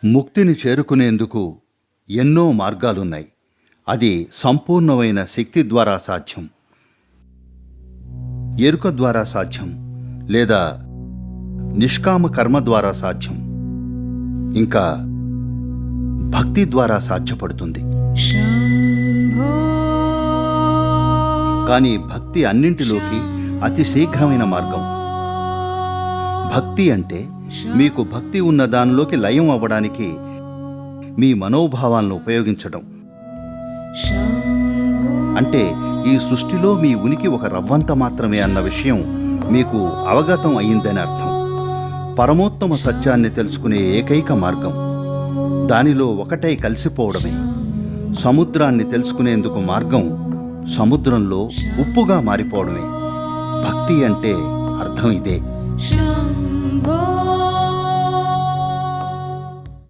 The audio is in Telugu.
ముక్తిని చేరుకునేందుకు ఎన్నో మార్గాలున్నాయి. అది సంపూర్ణమైన శక్తి ద్వారా సాధ్యం, ఎరుక ద్వారా సాధ్యం, లేదా నిష్కామ కర్మ ద్వారా సాధ్యం, ఇంకా భక్తి ద్వారా సాధ్యపడుతుంది. కానీ భక్తి అన్నింటిలోకి అతి శీఘ్రమైన మార్గం. భక్తి అంటే మీకు భక్తి ఉన్న దానిలోకి లయం అవ్వడానికి మీ మనోభావాలను ఉపయోగించడం. అంటే ఈ సృష్టిలో మీ ఉనికి ఒక రవ్వంత మాత్రమే అన్న విషయం మీకు అవగతం అయిందని అర్థం. పరమోత్తమ సత్యాన్ని తెలుసుకునే ఏకైక మార్గం, దానిలో ఒకటై కలిసిపోవడమే. సముద్రాన్ని తెలుసుకునేందుకు మార్గం సముద్రంలో ఉప్పుగా మారిపోవడమే. భక్తి అంటే అర్థం ఇదే.